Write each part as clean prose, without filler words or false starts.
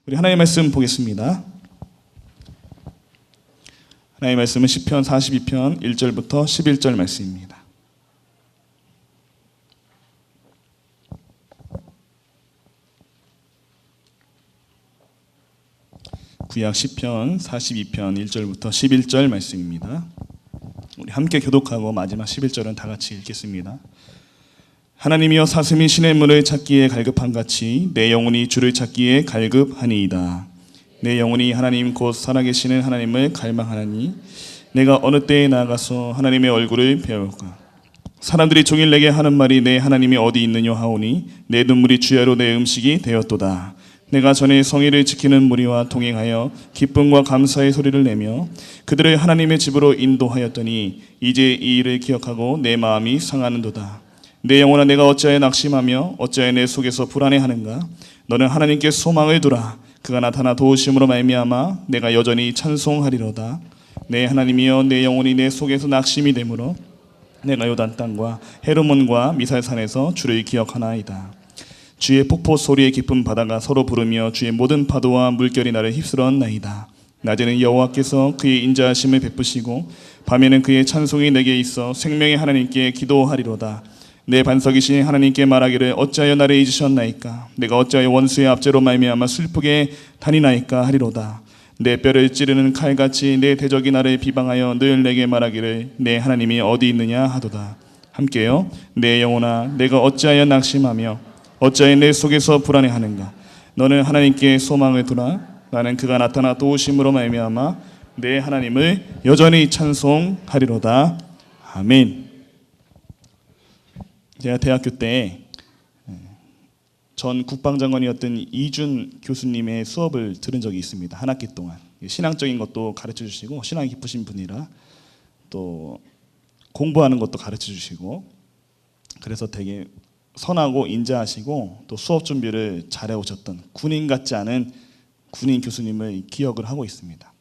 우리 하나님의 말씀 보겠습니다. 하나님의 말씀은 시편 42편 1절부터 11절 말씀입니다. 구약 시편 42편 1절부터 11절 말씀입니다. 우리 함께 교독하고 마지막 11절은 다 같이 읽겠습니다. 하나님이여 사슴이 시냇물을 찾기에 갈급함같이 내 영혼이 주를 찾기에 갈급하니이다. 내 영혼이 하나님 곧 살아계시는 하나님을 갈망하나니 내가 어느 때에 나아가서 하나님의 얼굴을 배울까. 사람들이 종일 내게 하는 말이 내 하나님이 어디 있느냐 하오니 내 눈물이 주야로 내 음식이 되었도다. 내가 전에 성의를 지키는 무리와 동행하여 기쁨과 감사의 소리를 내며 그들을 하나님의 집으로 인도하였더니 이제 이 일을 기억하고 내 마음이 상하는도다. 내 영혼아 내가 어찌하여 낙심하며 어찌하여 내 속에서 불안해하는가. 너는 하나님께 소망을 두라. 그가 나타나 도우심으로 말미암아 내가 여전히 찬송하리로다. 내 하나님이여 내 영혼이 내 속에서 낙심이 되므로 내가 요단 땅과 헤르몬과 미살산에서 주를 기억하나이다. 주의 폭포 소리에 깊은 바다가 서로 부르며 주의 모든 파도와 물결이 나를 휩쓸었나이다. 낮에는 여호와께서 그의 인자하심을 베푸시고 밤에는 그의 찬송이 내게 있어 생명의 하나님께 기도하리로다. 내 반석이신 하나님께 말하기를 어찌하여 나를 잊으셨나이까. 내가 어찌하여 원수의 압제로 말미암아 슬프게 다니나이까 하리로다. 내 뼈를 찌르는 칼같이 내 대적이 나를 비방하여 늘 내게 말하기를 내 하나님이 어디 있느냐 하도다. 함께요. 내 영혼아 내가 어찌하여 낙심하며 어찌하여 내 속에서 불안해하는가. 너는 하나님께 소망을 두라. 나는 그가 나타나 도우심으로 말미암아 내 하나님을 여전히 찬송하리로다. 아멘. 제가 대학교 때 전 국방장관이었던 이준 교수님의 수업을 들은 적이 있습니다. 한 학기 동안 신앙적인 것도 가르쳐 주시고 신앙이 깊으신 분이라 또 공부하는 것도 가르쳐 주시고 그래서 되게 선하고 인자하시고 또 수업 준비를 잘해 오셨던 군인 같지 않은 군인 교수님을 기억을 하고 있습니다.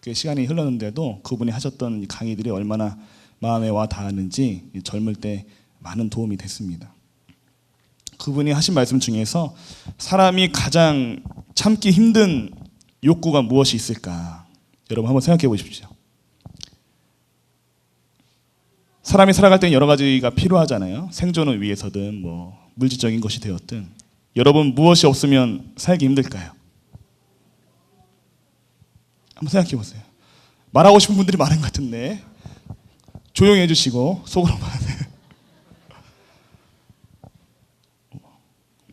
그 시간이 흘렀는데도 그분이 하셨던 강의들이 얼마나 마음에 와 닿았는지 젊을 때 많은 도움이 됐습니다. 그분이 하신 말씀 중에서 사람이 가장 참기 힘든 욕구가 무엇이 있을까? 여러분 한번 생각해 보십시오. 사람이 살아갈 때는 여러 가지가 필요하잖아요. 생존을 위해서든 뭐 물질적인 것이 되었든. 여러분 무엇이 없으면 살기 힘들까요? 한번 생각해 보세요. 말하고 싶은 분들이 많은 것 같은데 조용히 해주시고 속으로만.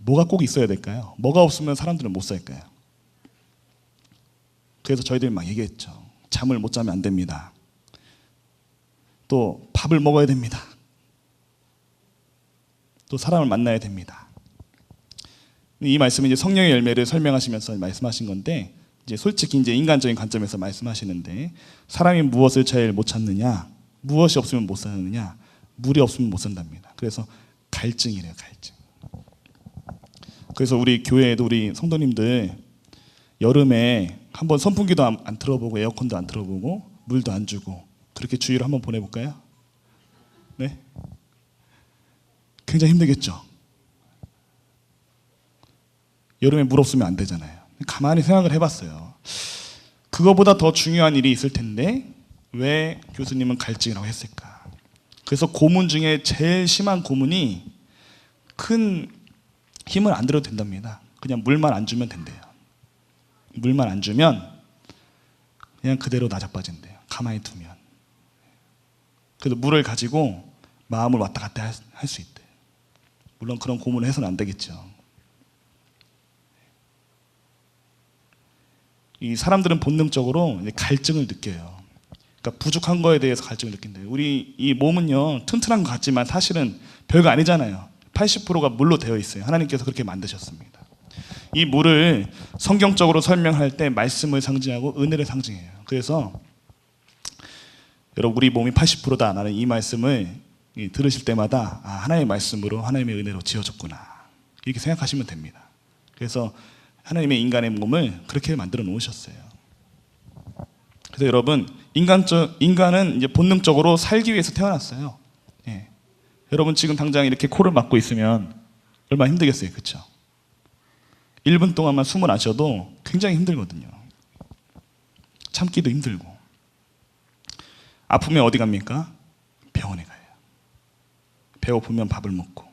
뭐가 꼭 있어야 될까요? 뭐가 없으면 사람들은 못 살까요? 그래서 저희들이 막 얘기했죠. 잠을 못 자면 안 됩니다. 또 밥을 먹어야 됩니다. 또 사람을 만나야 됩니다. 이 말씀은 이제 성령의 열매를 설명하시면서 말씀하신 건데 이제 솔직히 이제 인간적인 관점에서 말씀하시는데 사람이 무엇을 제일 못 찾느냐, 무엇이 없으면 못 사느냐, 물이 없으면 못 산답니다. 그래서 갈증이래요, 갈증. 그래서 우리 교회에도 우리 성도님들 여름에 한번 선풍기도 안 틀어보고 에어컨도 안 틀어보고 물도 안 주고 그렇게 주의를 한번 보내볼까요? 네? 굉장히 힘들겠죠? 여름에 물 없으면 안 되잖아요. 가만히 생각을 해봤어요. 그거보다 더 중요한 일이 있을 텐데 왜 교수님은 갈증이라고 했을까? 그래서 고문 중에 제일 심한 고문이 큰 힘을 안 들어도 된답니다. 그냥 물만 안 주면 된대요. 물만 안 주면 그냥 그대로 나자빠진대요. 가만히 두면. 그래서 물을 가지고 마음을 왔다 갔다 할 수 있대요. 물론 그런 고문을 해서는 안 되겠죠. 이 사람들은 본능적으로 갈증을 느껴요. 그러니까 부족한 거에 대해서 갈증을 느낀대요. 우리 이 몸은요 튼튼한 것 같지만 사실은 별거 아니잖아요. 80%가 물로 되어 있어요. 하나님께서 그렇게 만드셨습니다. 이 물을 성경적으로 설명할 때 말씀을 상징하고 은혜를 상징해요. 그래서 여러분 우리 몸이 80%다 라는 이 말씀을 들으실 때마다 하나님의 말씀으로 하나님의 은혜로 지어졌구나 이렇게 생각하시면 됩니다. 그래서 하나님의 인간의 몸을 그렇게 만들어 놓으셨어요. 그래서 여러분 인간은 이제 본능적으로 살기 위해서 태어났어요. 예. 여러분 지금 당장 이렇게 코를 막고 있으면 얼마나 힘들겠어요, 그렇죠? 1분 동안만 숨을 안 쉬어도 굉장히 힘들거든요. 참기도 힘들고. 아프면 어디 갑니까? 병원에 가요. 배고프면 밥을 먹고.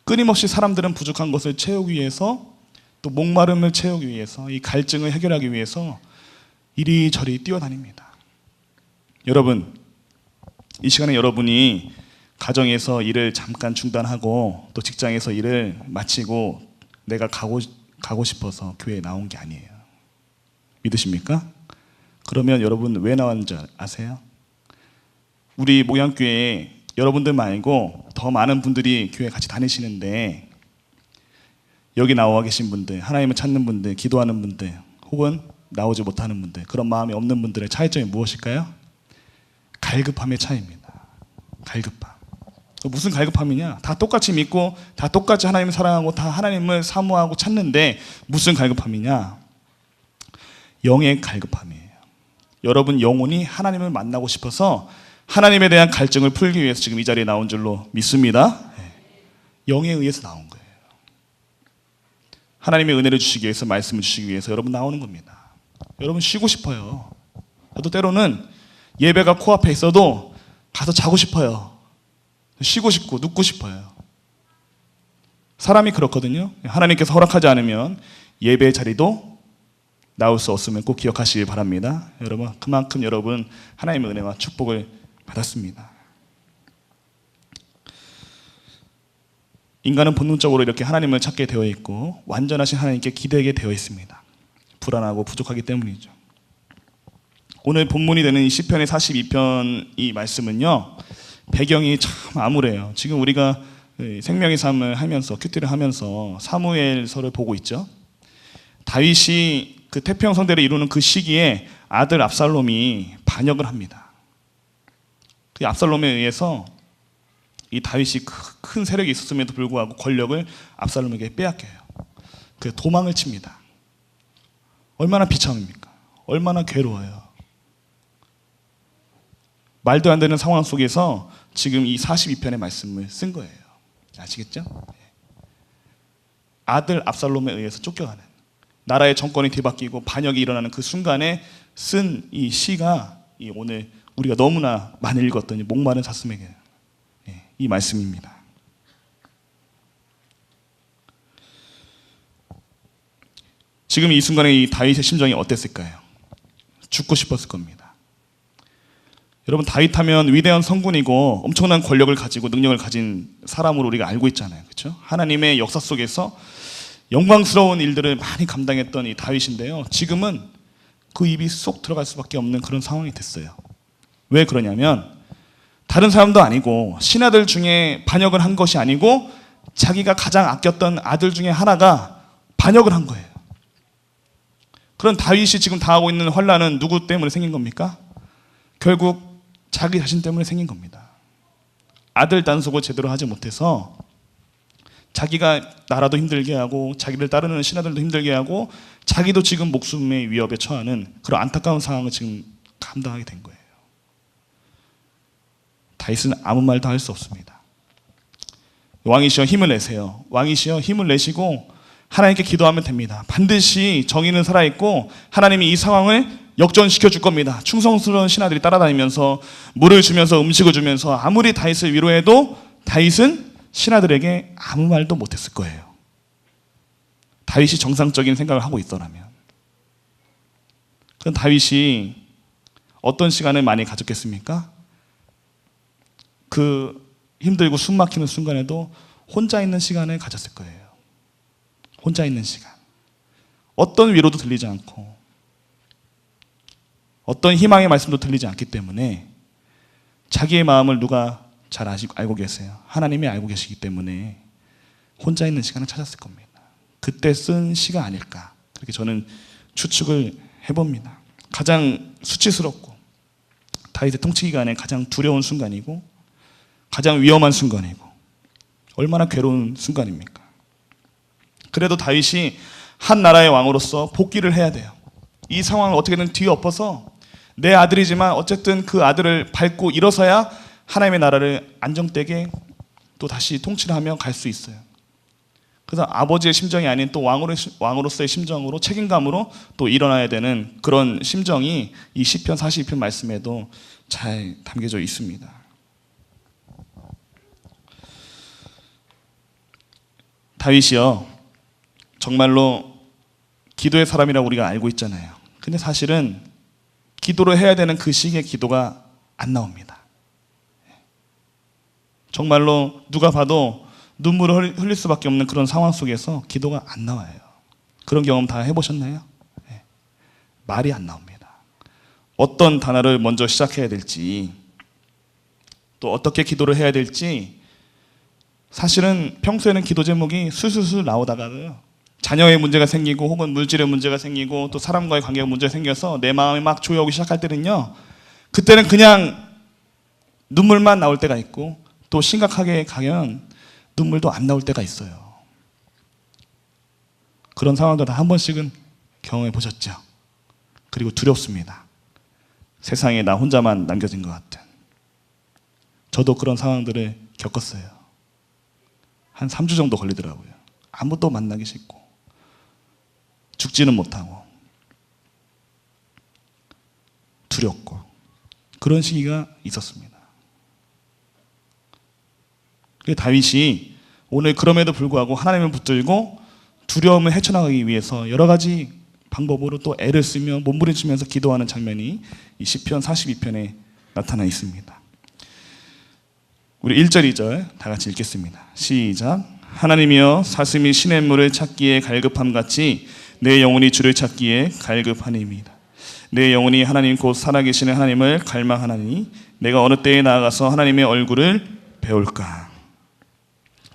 끊임없이 사람들은 부족한 것을 채우기 위해서, 또 목마름을 채우기 위해서, 이 갈증을 해결하기 위해서 이리저리 뛰어다닙니다. 여러분, 이 시간에 여러분이 가정에서 일을 잠깐 중단하고 또 직장에서 일을 마치고 내가 가고 싶어서 교회에 나온 게 아니에요. 믿으십니까? 그러면 여러분 왜 나왔는지 아세요? 우리 목양교회에 여러분들 말고 더 많은 분들이 교회 같이 다니시는데, 여기 나와 계신 분들, 하나님을 찾는 분들, 기도하는 분들, 혹은 나오지 못하는 분들, 그런 마음이 없는 분들의 차이점이 무엇일까요? 갈급함의 차이입니다. 갈급함. 무슨 갈급함이냐? 다 똑같이 믿고 다 똑같이 하나님을 사랑하고 다 하나님을 사모하고 찾는데 무슨 갈급함이냐? 영의 갈급함이에요. 여러분 영혼이 하나님을 만나고 싶어서 하나님에 대한 갈증을 풀기 위해서 지금 이 자리에 나온 줄로 믿습니다. 영에 의해서 나온 거예요. 하나님의 은혜를 주시기 위해서, 말씀을 주시기 위해서 여러분 나오는 겁니다. 여러분 쉬고 싶어요. 저도 때로는 예배가 코앞에 있어도 가서 자고 싶어요. 쉬고 싶고 눕고 싶어요. 사람이 그렇거든요. 하나님께서 허락하지 않으면 예배의 자리도 나올 수 없음을 꼭 기억하시길 바랍니다. 여러분, 그만큼 여러분 하나님의 은혜와 축복을 받았습니다. 인간은 본능적으로 이렇게 하나님을 찾게 되어 있고 완전하신 하나님께 기대게 되어 있습니다. 불안하고 부족하기 때문이죠. 오늘 본문이 되는 이 시편의 42편 이 말씀은요, 배경이 참 암울해요. 지금 우리가 생명의 삶을 하면서, 큐티를 하면서 사무엘서를 보고 있죠. 다윗이 그 태평성대를 이루는 그 시기에 아들 압살롬이 반역을 합니다. 그 압살롬에 의해서 이 다윗이 큰 세력이 있었음에도 불구하고 권력을 압살롬에게 빼앗겨요. 그 도망을 칩니다. 얼마나 비참합니까? 얼마나 괴로워요. 말도 안 되는 상황 속에서 지금 이 42편의 말씀을 쓴 거예요. 아시겠죠? 아들 압살롬에 의해서 쫓겨가는, 나라의 정권이 뒤바뀌고 반역이 일어나는 그 순간에 쓴 이 시가 이 오늘 우리가 너무나 많이 읽었던 이 목마른 사슴에게 이 말씀입니다. 지금 이 순간에 이 다윗의 심정이 어땠을까요? 죽고 싶었을 겁니다. 여러분, 다윗 하면 위대한 성군이고 엄청난 권력을 가지고 능력을 가진 사람으로 우리가 알고 있잖아요. 그렇죠? 하나님의 역사 속에서 영광스러운 일들을 많이 감당했던 이 다윗인데요, 지금은 그 입이 쏙 들어갈 수밖에 없는 그런 상황이 됐어요. 왜 그러냐면 다른 사람도 아니고 신하들 중에 반역을 한 것이 아니고 자기가 가장 아꼈던 아들 중에 하나가 반역을 한 거예요. 그런 다윗이 지금 당하고 있는 환난은 누구 때문에 생긴 겁니까? 결국 자기 자신 때문에 생긴 겁니다. 아들 단속을 제대로 하지 못해서 자기가 나라도 힘들게 하고 자기를 따르는 신하들도 힘들게 하고 자기도 지금 목숨의 위협에 처하는 그런 안타까운 상황을 지금 감당하게 된 거예요. 다윗은 아무 말도 할 수 없습니다. 왕이시여 힘을 내세요. 왕이시여 힘을 내시고 하나님께 기도하면 됩니다. 반드시 정의는 살아있고 하나님이 이 상황을 역전시켜 줄 겁니다. 충성스러운 신하들이 따라다니면서 물을 주면서 음식을 주면서 아무리 다윗을 위로해도 다윗은 신하들에게 아무 말도 못했을 거예요. 다윗이 정상적인 생각을 하고 있더라면. 그럼 다윗이 어떤 시간을 많이 가졌겠습니까? 그 힘들고 숨 막히는 순간에도 혼자 있는 시간을 가졌을 거예요. 혼자 있는 시간. 어떤 위로도 들리지 않고 어떤 희망의 말씀도 들리지 않기 때문에 자기의 마음을 누가 잘 알고 계세요? 하나님이 알고 계시기 때문에 혼자 있는 시간을 찾았을 겁니다. 그때 쓴 시가 아닐까, 그렇게 저는 추측을 해봅니다. 가장 수치스럽고 다윗의 통치 기간에 가장 두려운 순간이고 가장 위험한 순간이고 얼마나 괴로운 순간입니까? 그래도 다윗이 한 나라의 왕으로서 복귀를 해야 돼요. 이 상황을 어떻게든 뒤엎어서 내 아들이지만 어쨌든 그 아들을 밟고 일어서야 하나님의 나라를 안정되게 또 다시 통치를 하며 갈 수 있어요. 그래서 아버지의 심정이 아닌 또 왕으로서의 심정으로 책임감으로 또 일어나야 되는 그런 심정이 이 시편 42편 말씀에도 잘 담겨져 있습니다. 다윗이요, 정말로 기도의 사람이라고 우리가 알고 있잖아요. 근데 사실은 기도를 해야 되는 그 시기에 기도가 안 나옵니다. 정말로 누가 봐도 눈물을 흘릴 수밖에 없는 그런 상황 속에서 기도가 안 나와요. 그런 경험 다 해보셨나요? 네. 말이 안 나옵니다. 어떤 단어를 먼저 시작해야 될지, 또 어떻게 기도를 해야 될지, 사실은 평소에는 기도 제목이 술술술 나오다가요, 자녀의 문제가 생기고 혹은 물질의 문제가 생기고 또 사람과의 관계가 문제가 생겨서 내 마음이 막 조여오기 시작할 때는요, 그때는 그냥 눈물만 나올 때가 있고 또 심각하게 가면 눈물도 안 나올 때가 있어요. 그런 상황도 다 한 번씩은 경험해 보셨죠? 그리고 두렵습니다. 세상에 나 혼자만 남겨진 것 같은. 저도 그런 상황들을 겪었어요. 한 3주 정도 걸리더라고요. 아무도 만나기 싫고 죽지는 못하고 두렵고 그런 시기가 있었습니다. 다윗이 오늘 그럼에도 불구하고 하나님을 붙들고 두려움을 헤쳐나가기 위해서 여러 가지 방법으로 또 애를 쓰며 몸부림치면서 기도하는 장면이 이 시편 42편에 나타나 있습니다. 우리 1절, 2절 다 같이 읽겠습니다. 시작. 하나님이여 사슴이 시냇물을 찾기에 갈급함 같이 내 영혼이 주를 찾기에 갈급하니이다. 내 영혼이 하나님 곧 살아계시는 하나님을 갈망하나니 내가 어느 때에 나아가서 하나님의 얼굴을 배울까.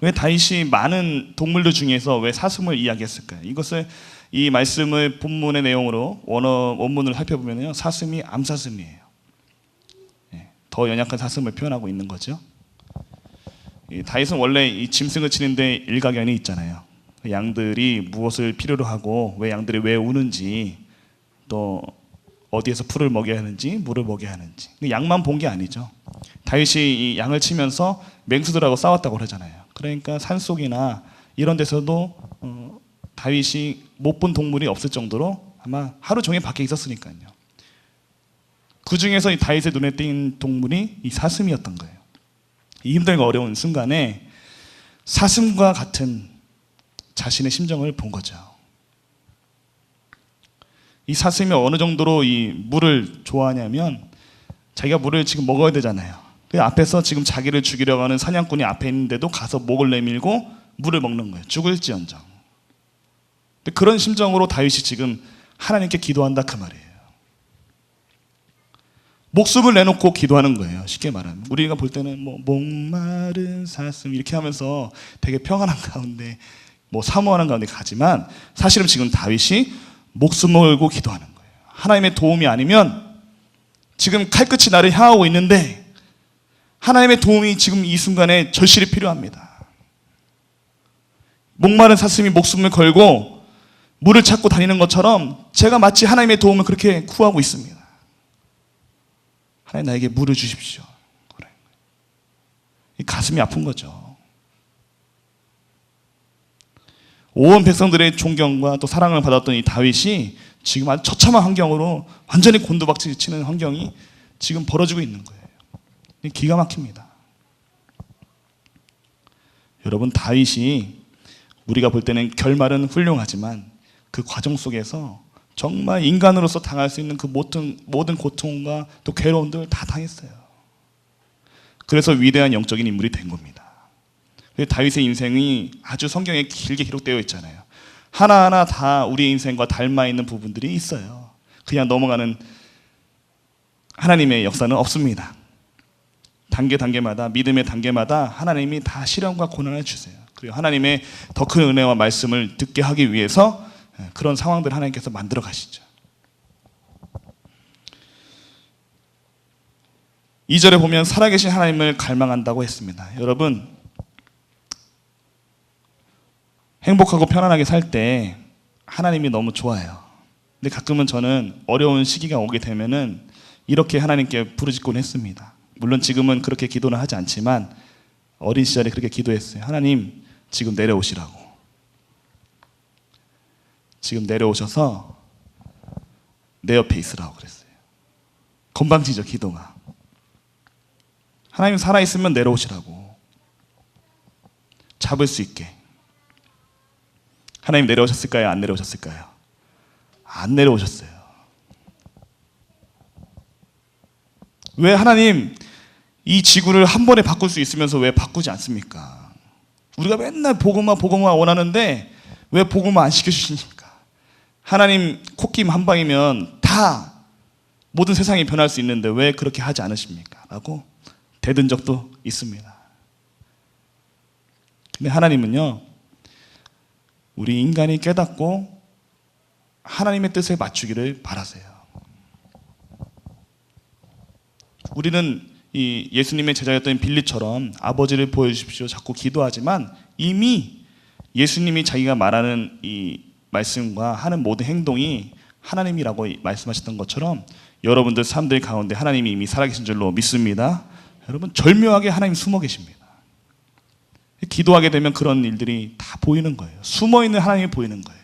왜 다윗이 많은 동물들 중에서 왜 사슴을 이야기했을까요? 이것을 이 말씀을 본문의 내용으로 원문을 살펴보면요, 사슴이 암사슴이에요. 더 연약한 사슴을 표현하고 있는 거죠. 다윗은 원래 이 짐승을 치는데 일가견이 있잖아요. 양들이 무엇을 필요로 하고 왜 양들이 왜 우는지, 또 어디에서 풀을 먹여야 하는지 물을 먹여야 하는지, 양만 본 게 아니죠. 다윗이 이 양을 치면서 맹수들하고 싸웠다고 그러잖아요. 그러니까 산속이나 이런 데서도 다윗이 못 본 동물이 없을 정도로 아마 하루 종일 밖에 있었으니까요. 그 중에서 이 다윗의 눈에 띈 동물이 이 사슴이었던 거예요. 이 힘들고 어려운 순간에 사슴과 같은 자신의 심정을 본 거죠. 이 사슴이 어느 정도로 이 물을 좋아하냐면 자기가 물을 지금 먹어야 되잖아요. 그 앞에서 지금 자기를 죽이려고 하는 사냥꾼이 앞에 있는데도 가서 목을 내밀고 물을 먹는 거예요. 죽을지언정. 그런 심정으로 다윗이 지금 하나님께 기도한다 그 말이에요. 목숨을 내놓고 기도하는 거예요. 쉽게 말하면 우리가 볼 때는 뭐 목마른 사슴 이렇게 하면서 되게 평안한 가운데 뭐 사모하는 가운데 가지만 사실은 지금 다윗이 목숨을 걸고 기도하는 거예요. 하나님의 도움이 아니면 지금 칼끝이 나를 향하고 있는데 하나님의 도움이 지금 이 순간에 절실히 필요합니다. 목마른 사슴이 목숨을 걸고 물을 찾고 다니는 것처럼 제가 마치 하나님의 도움을 그렇게 구하고 있습니다. 하나님 나에게 물을 주십시오. 그래. 이 가슴이 아픈 거죠. 온 백성들의 존경과 또 사랑을 받았던 이 다윗이 지금 아주 처참한 환경으로 완전히 곤두박질 치는 환경이 지금 벌어지고 있는 거예요. 기가 막힙니다. 여러분, 다윗이 우리가 볼 때는 결말은 훌륭하지만 그 과정 속에서 정말 인간으로서 당할 수 있는 그 모든 고통과 또 괴로움들 다 당했어요. 그래서 위대한 영적인 인물이 된 겁니다. 다윗의 인생이 아주 성경에 길게 기록되어 있잖아요. 하나하나 다 우리의 인생과 닮아 있는 부분들이 있어요. 그냥 넘어가는 하나님의 역사는 없습니다. 단계마다 믿음의 단계마다 하나님이 다 시련과 고난을 주세요. 그리고 하나님의 더 큰 은혜와 말씀을 듣게 하기 위해서 그런 상황들을 하나님께서 만들어 가시죠. 2절에 보면 살아계신 하나님을 갈망한다고 했습니다. 여러분, 행복하고 편안하게 살 때 하나님이 너무 좋아요. 근데 가끔은 저는 어려운 시기가 오게 되면은 이렇게 하나님께 부르짖곤 했습니다. 물론 지금은 그렇게 기도는 하지 않지만 어린 시절에 그렇게 기도했어요. 하나님, 지금 내려오시라고. 지금 내려오셔서 내 옆에 있으라고 그랬어요. 건방지죠, 기도가. 하나님 살아있으면 내려오시라고. 잡을 수 있게. 하나님 내려오셨을까요? 안 내려오셨을까요? 안 내려오셨어요. 왜 하나님 이 지구를 한 번에 바꿀 수 있으면서 왜 바꾸지 않습니까? 우리가 맨날 복음화 원하는데 왜 복음화 안 시켜주십니까? 하나님 콧김 한 방이면 다 모든 세상이 변할 수 있는데 왜 그렇게 하지 않으십니까? 라고 대든 적도 있습니다. 근데 하나님은요, 우리 인간이 깨닫고 하나님의 뜻에 맞추기를 바라세요. 우리는 이 예수님의 제자였던 빌립처럼 아버지를 보여주십시오 자꾸 기도하지만 이미 예수님이 자기가 말하는 이 말씀과 하는 모든 행동이 하나님이라고 말씀하셨던 것처럼 여러분들 삶들 가운데 하나님이 이미 살아계신 줄로 믿습니다. 여러분 절묘하게 하나님 숨어 계십니다. 기도하게 되면 그런 일들이 다 보이는 거예요. 숨어있는 하나님이 보이는 거예요.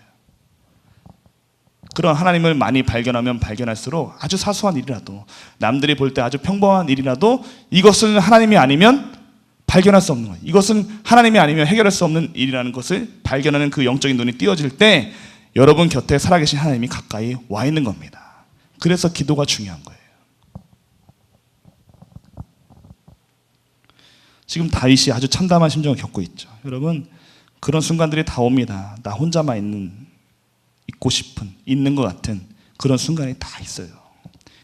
그런 하나님을 많이 발견하면 발견할수록 아주 사소한 일이라도, 남들이 볼 때 아주 평범한 일이라도 이것은 하나님이 아니면 발견할 수 없는 거예요. 이것은 하나님이 아니면 해결할 수 없는 일이라는 것을 발견하는 그 영적인 눈이 띄어질 때 여러분 곁에 살아계신 하나님이 가까이 와 있는 겁니다. 그래서 기도가 중요한 거예요. 지금 다윗이 아주 참담한 심정을 겪고 있죠. 여러분 그런 순간들이 다 옵니다. 나 혼자만 있고 싶은, 있는 것 같은 그런 순간이 다 있어요.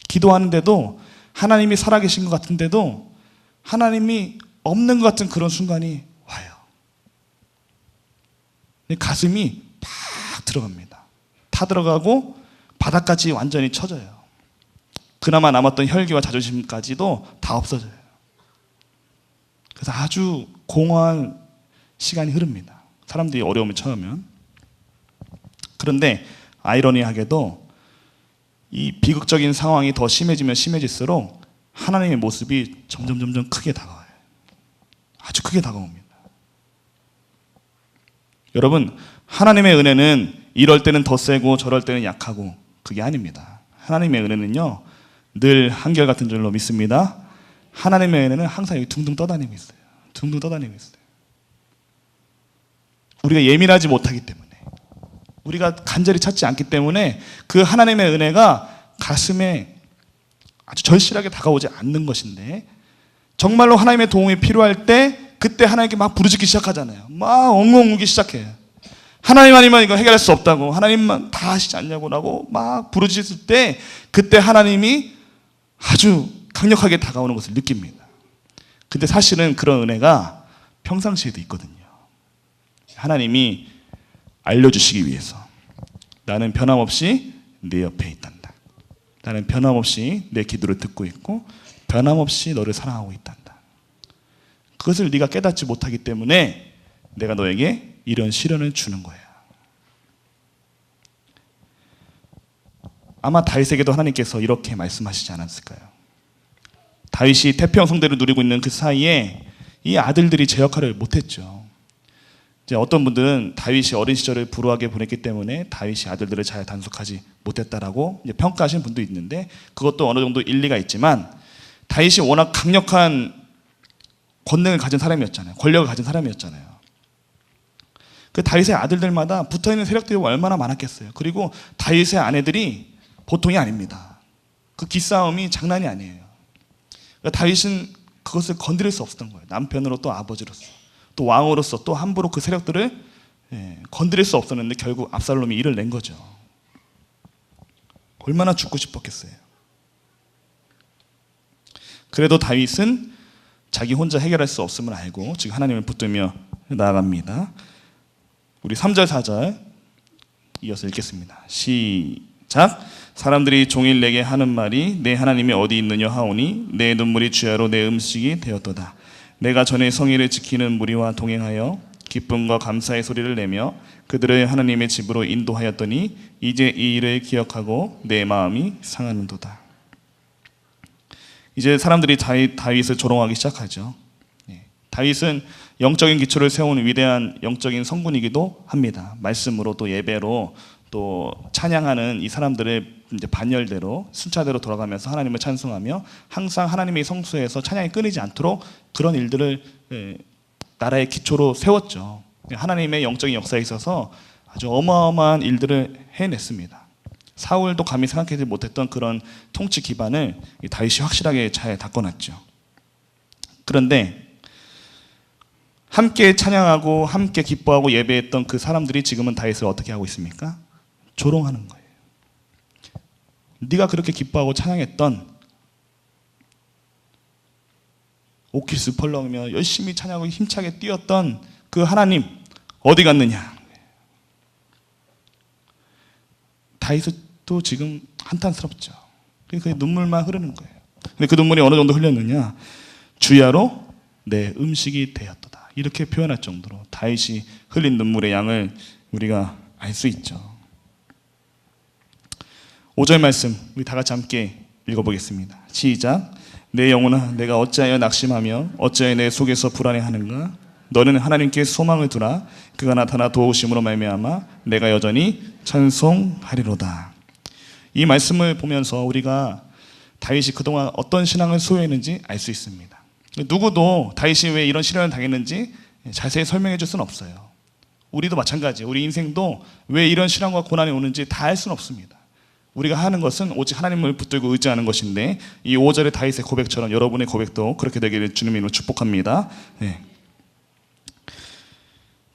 기도하는데도 하나님이 살아계신 것 같은데도 하나님이 없는 것 같은 그런 순간이 와요. 가슴이 팍 들어갑니다. 타 들어가고 바닥까지 완전히 쳐져요. 그나마 남았던 혈기와 자존심까지도 다 없어져요. 그래서 아주 공허한 시간이 흐릅니다. 사람들이 어려움을 처하면. 그런데 아이러니하게도 이 비극적인 상황이 더 심해지면 심해질수록 하나님의 모습이 점점 크게 다가와요. 아주 크게 다가옵니다. 여러분 하나님의 은혜는 이럴 때는 더 세고 저럴 때는 약하고 그게 아닙니다. 하나님의 은혜는요 늘 한결같은 줄로 믿습니다. 하나님의 은혜는 항상 여기 둥둥 떠다니고 있어요. 둥둥 떠다니고 있어요. 우리가 예민하지 못하기 때문에, 우리가 간절히 찾지 않기 때문에 그 하나님의 은혜가 가슴에 아주 절실하게 다가오지 않는 것인데, 정말로 하나님의 도움이 필요할 때 그때 하나님께 막 부르짖기 시작하잖아요. 막 엉엉 울기 시작해요. 하나님 아니면 이거 해결할 수 없다고, 하나님만 다 하시지 않냐고 라고 막 부르짖을 때 그때 하나님이 아주 강력하게 다가오는 것을 느낍니다. 근데 사실은 그런 은혜가 평상시에도 있거든요. 하나님이 알려주시기 위해서 나는 변함없이 내 옆에 있단다. 나는 변함없이 내 기도를 듣고 있고 변함없이 너를 사랑하고 있단다. 그것을 네가 깨닫지 못하기 때문에 내가 너에게 이런 시련을 주는 거야. 아마 다윗에게도 하나님께서 이렇게 말씀하시지 않았을까요? 다윗이 태평 성대를 누리고 있는 그 사이에 이 아들들이 제 역할을 못했죠. 이제 어떤 분들은 다윗이 어린 시절을 불우하게 보냈기 때문에 다윗이 아들들을 잘 단속하지 못했다라고 이제 평가하시는 분도 있는데, 그것도 어느 정도 일리가 있지만 다윗이 워낙 강력한 권능을 가진 사람이었잖아요. 권력을 가진 사람이었잖아요. 그 다윗의 아들들마다 붙어있는 세력들이 얼마나 많았겠어요. 그리고 다윗의 아내들이 보통이 아닙니다. 그 기싸움이 장난이 아니에요. 그러니까 다윗은 그것을 건드릴 수 없었던 거예요. 남편으로 또 아버지로서 또 왕으로서 또 함부로 그 세력들을 건드릴 수 없었는데 결국 압살롬이 일을 낸 거죠. 얼마나 죽고 싶었겠어요. 그래도 다윗은 자기 혼자 해결할 수 없음을 알고 지금 하나님을 붙들며 나아갑니다. 우리 3절 4절 이어서 읽겠습니다. 시작. 사람들이 종일 내게 하는 말이 내 하나님이 어디 있느냐 하오니 내 눈물이 주야로 내 음식이 되었도다. 내가 전에 성의를 지키는 무리와 동행하여 기쁨과 감사의 소리를 내며 그들의 하나님의 집으로 인도하였더니 이제 이 일을 기억하고 내 마음이 상하는도다. 이제 사람들이 다윗을 조롱하기 시작하죠. 다윗은 영적인 기초를 세운 위대한 영적인 성군이기도 합니다. 말씀으로 또 예배로 또 찬양하는 이 사람들의 이제 반열대로 순차대로 돌아가면서 하나님을 찬송하며 항상 하나님의 성소에서 찬양이 끊이지 않도록 그런 일들을 나라의 기초로 세웠죠. 하나님의 영적인 역사에 있어서 아주 어마어마한 일들을 해냈습니다. 사울도 감히 생각하지 못했던 그런 통치 기반을 다윗이 확실하게 잘 닦아놨죠. 그런데 함께 찬양하고 함께 기뻐하고 예배했던 그 사람들이 지금은 다윗을 어떻게 하고 있습니까? 조롱하는 거예요. 네가 그렇게 기뻐하고 찬양했던, 오킬스 펄럭이며 열심히 찬양하고 힘차게 뛰었던 그 하나님 어디 갔느냐? 다윗도 지금 한탄스럽죠. 그 눈물만 흐르는 거예요. 근데 그 눈물이 어느 정도 흘렸느냐? 주야로 내 음식이 되었도다. 이렇게 표현할 정도로 다윗이 흘린 눈물의 양을 우리가 알 수 있죠. 5절 말씀 우리 다 같이 함께 읽어보겠습니다. 시작. 내 영혼아 내가 어찌하여 낙심하며 어찌하여 내 속에서 불안해하는가? 너는 하나님께 소망을 두라. 그가 나타나 도우심으로 말미암아 내가 여전히 찬송하리로다. 이 말씀을 보면서 우리가 다윗이 그동안 어떤 신앙을 소유했는지 알 수 있습니다. 누구도 다윗이 왜 이런 시련을 당했는지 자세히 설명해 줄 수는 없어요. 우리도 마찬가지예요. 우리 인생도 왜 이런 시련과 고난이 오는지 다 알 수는 없습니다. 우리가 하는 것은 오직 하나님을 붙들고 의지하는 것인데, 이 5절의 다윗의 고백처럼 여러분의 고백도 그렇게 되기를 주님의 이름으로 축복합니다. 네.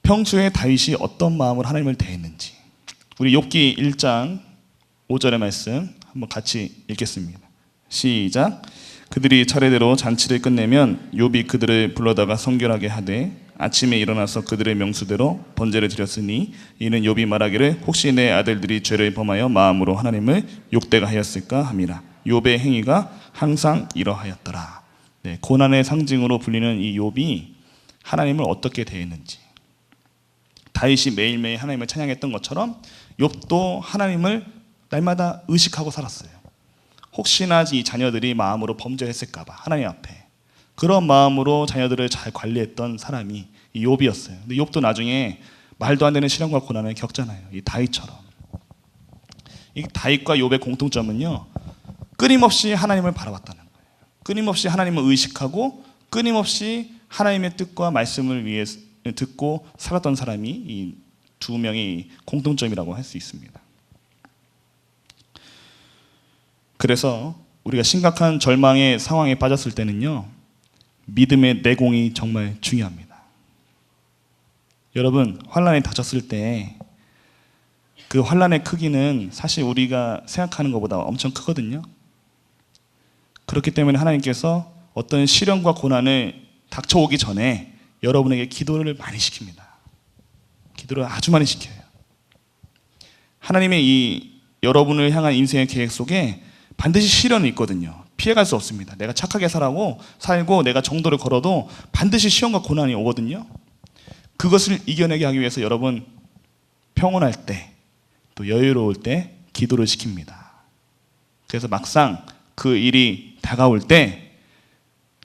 평소에 다윗이 어떤 마음으로 하나님을 대했는지 우리 욥기 1장 5절의 말씀 한번 같이 읽겠습니다. 시작. 그들이 차례대로 잔치를 끝내면 욥이 그들을 불러다가 성결하게 하되 아침에 일어나서 그들의 명수대로 번제를 드렸으니 이는 욥이 말하기를 혹시 내 아들들이 죄를 범하여 마음으로 하나님을 욕되가 하였을까 함이라. 욥의 행위가 항상 이러하였더라. 네, 고난의 상징으로 불리는 이 욥이 하나님을 어떻게 대했는지, 다윗이 매일매일 하나님을 찬양했던 것처럼 욥도 하나님을 날마다 의식하고 살았어요. 혹시나 이 자녀들이 마음으로 범죄했을까 봐 하나님 앞에 그런 마음으로 자녀들을 잘 관리했던 사람이 이 욥이었어요. 근데 욥도 나중에 말도 안 되는 시련과 고난을 겪잖아요. 이 다윗처럼. 이 다윗과 욥의 공통점은요, 끊임없이 하나님을 바라봤다는 거예요. 끊임없이 하나님을 의식하고 끊임없이 하나님의 뜻과 말씀을 위해 듣고 살았던 사람이 이 두 명의 공통점이라고 할 수 있습니다. 그래서 우리가 심각한 절망의 상황에 빠졌을 때는요, 믿음의 내공이 정말 중요합니다. 여러분, 환난에 닥쳤을 때 그 환난의 크기는 사실 우리가 생각하는 것보다 엄청 크거든요. 그렇기 때문에 하나님께서 어떤 시련과 고난을 닥쳐오기 전에 여러분에게 기도를 많이 시킵니다. 기도를 아주 많이 시켜요. 하나님의 이 여러분을 향한 인생의 계획 속에 반드시 시련이 있거든요. 피해갈 수 없습니다. 내가 착하게 살고 내가 정도를 걸어도 반드시 시험과 고난이 오거든요. 그것을 이겨내게 하기 위해서 여러분 평온할 때, 또 여유로울 때 기도를 시킵니다. 그래서 막상 그 일이 다가올 때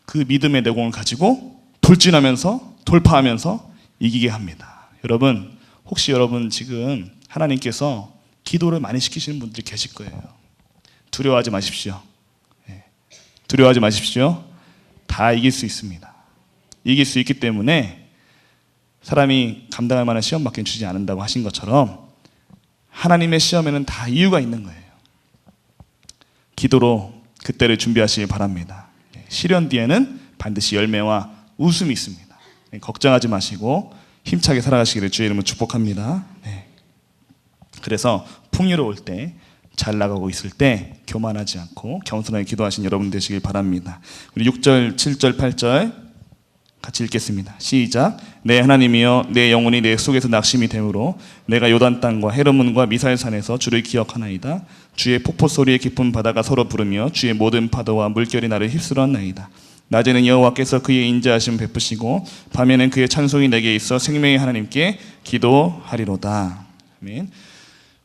그 믿음의 내공을 가지고 돌진하면서 돌파하면서 이기게 합니다. 여러분, 혹시 여러분 지금 하나님께서 기도를 많이 시키시는 분들이 계실 거예요. 두려워하지 마십시오. 두려워하지 마십시오. 다 이길 수 있습니다. 이길 수 있기 때문에 사람이 감당할 만한 시험밖에 주지 않는다고 하신 것처럼 하나님의 시험에는 다 이유가 있는 거예요. 기도로 그때를 준비하시기 바랍니다. 시련 뒤에는 반드시 열매와 웃음이 있습니다. 걱정하지 마시고 힘차게 살아가시기를 주의 이름으로 축복합니다. 그래서 풍요로울 때, 잘 나가고 있을 때 교만하지 않고 겸손하게 기도하신 여러분 되시길 바랍니다. 우리 6절, 7절, 8절 같이 읽겠습니다. 시작. 내 하나님이여 내 영혼이 내 속에서 낙심이 되므로 내가 요단 땅과 헤르몬과 미살산에서 주를 기억하나이다. 주의 폭포 소리에 깊은 바다가 서로 부르며 주의 모든 파도와 물결이 나를 휩쓸었나이다. 낮에는 여호와께서 그의 인자하심을 베푸시고 밤에는 그의 찬송이 내게 있어 생명의 하나님께 기도하리로다. 아멘.